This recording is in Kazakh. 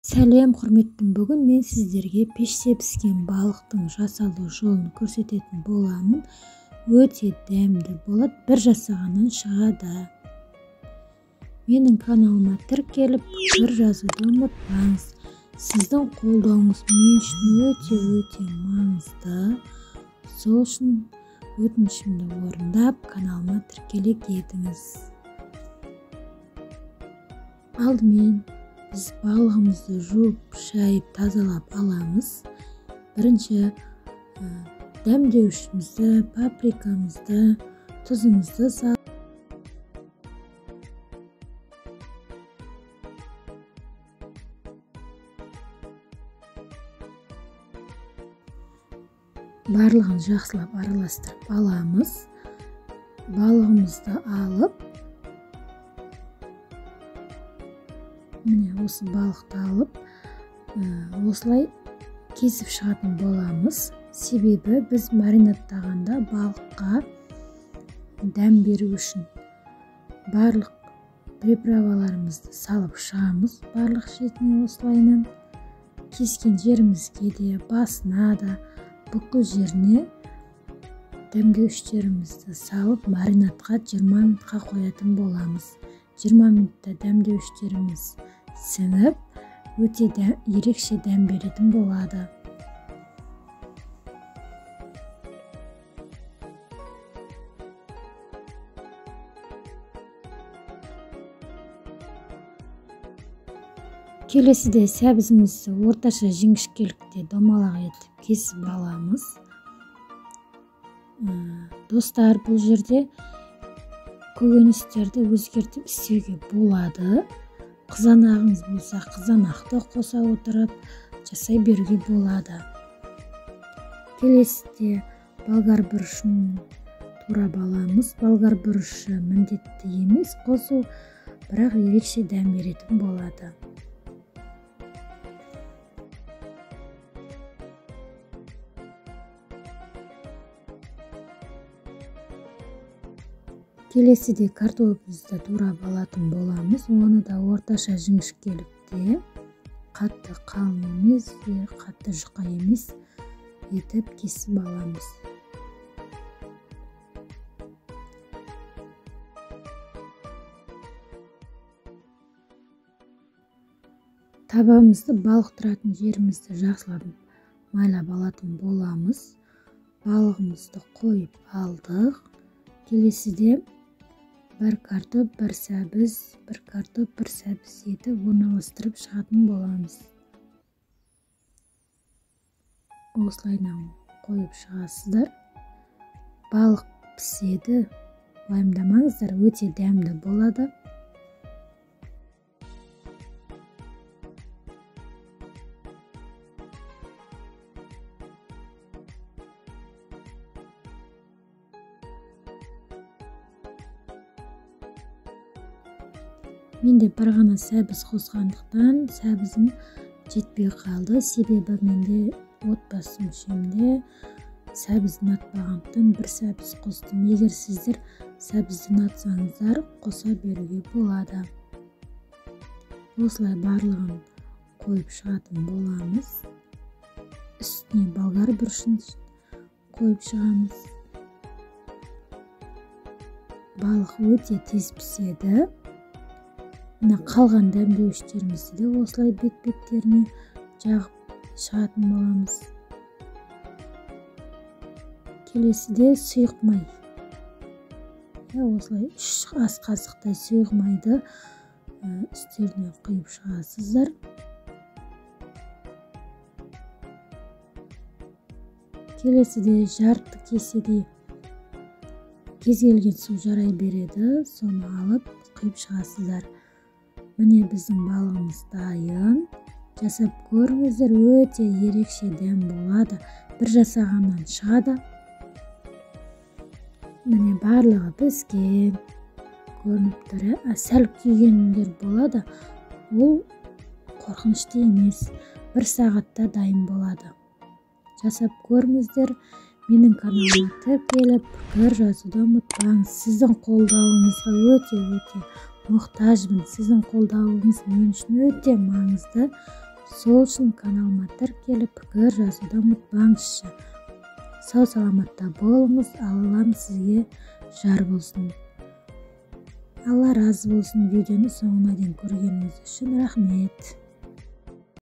Сәлем құрметтім, бүгін мен сіздерге пеште піскен балықтың жасалу жолын көрсететін боламын. Өте дәмді болады, бір жасағаннан шығады. Менің каналыма тіркеліп, пікір жазуды ұмытпаңыз. Сіздің қолдауыңыз мен үшін өте маңызды. Сол үшін өтінішімді орындап, каналыма тіркеле кетіңіз. Алдымен біз балығымызды жуып, шайып, тазалап аламыз. Бірінші дәмдеуішімізді, паприкамызды, тұзымызды салып, барлығын жақсылап араластырып аламыз. Балығымызды алып, міне осы балықты алып, осылай кесіп шығатын боламыз. Себебі біз маринадтағанда балыққа дәм беру үшін барлық приправаларымызды салып шығамыз. Барлық шетіне осылайынан кескен жерімізге де, басына да, бүкіл жеріне дәмдеуіштерімізді салып маринадқа 20 минутқа қоятын боламыз. 20 минутта дәмдеуіштеріміз сіңіп, өте ерекше дәм беретін болады. Келесіде сәбізімізді орташа жіңішкелікте домалақ етіп кесіп аламыз. Достар, бұл жерде көкөністерді өзгертіп істеуге болады. Қызанағыңыз болса, қызанақты қоса отырып жасай беруге болады. Келесіде болгар бұрышын турап аламыз. Болгар бұрышы міндетті емес, қосу, бірақ ерекше дәм беретін болады. Келесіде картопымызды турап алатын боламыз. Оны да орташа жіңішкелікте, қатты қалың емес, қатты жұқа емес етіп кесіп аламыз. Табамызды, балық тұратын жерімізді жақсылап майлап алатын боламыз. Балығымызды қойып алдық. Келесіде бір картоп, бір сәбіз, бір картоп, бір сәбіз етіп орналастырып шығатын боламыз. Осылайынан қойып шығасыздар. Балық піседі, уайымдамаңыздар, өте дәмді болады. Менде бір ғана сәбіз қосқандықтан сәбізім жетпей қалды. Себебі менде отбасы мүшемде сәбіз ұнатпағандықтан бір сәбіз қостым. Егер сіздер сәбізді ұнатсаңыздар, қоса беруге болады. Осылай барлығын қойып шығатын боламыз. Үстіне болгар бұрышын қойып шығамыз. Балық өте тез піседі. Қалған дәмдеуіштерімізді де осылай бет-беттеріне жағып шығатын боламыз. Келесіде сұйық май. Осылай 3 ас қасықтай сұйық майды үстеріне құйып шығасыздар. Келесіде жарты кеседей кез келген су жарай береді. Соны алып құйып шығасыздар. Міне біздің балығымыз дайын. Жасап көріңіздер, өте ерекше дәм болады. Бір жасағаннан шығады. Міне барлығы піскен. Көрініп тұр. Сәл күйгендер болады. Ол қорқынышты емес. 1 сағатта дайын болады. Жасап көріңіздер. Менің каналыма тіркеліп, пікір жазуды ұмытпаңыз. Сіздің қолдауыңызға өте мұқтажбын. Сіздің қолдауыңыз мен үшін өте маңызды. Сол үшін каналыма тіркеліп пікір жазуды ұмытпаңызшы. Сау саламатта болыңыз, Аллам сізге жар болсын. Алла разы болсын. Видеоны соңына дейін көргеніңіз үшін рахмет.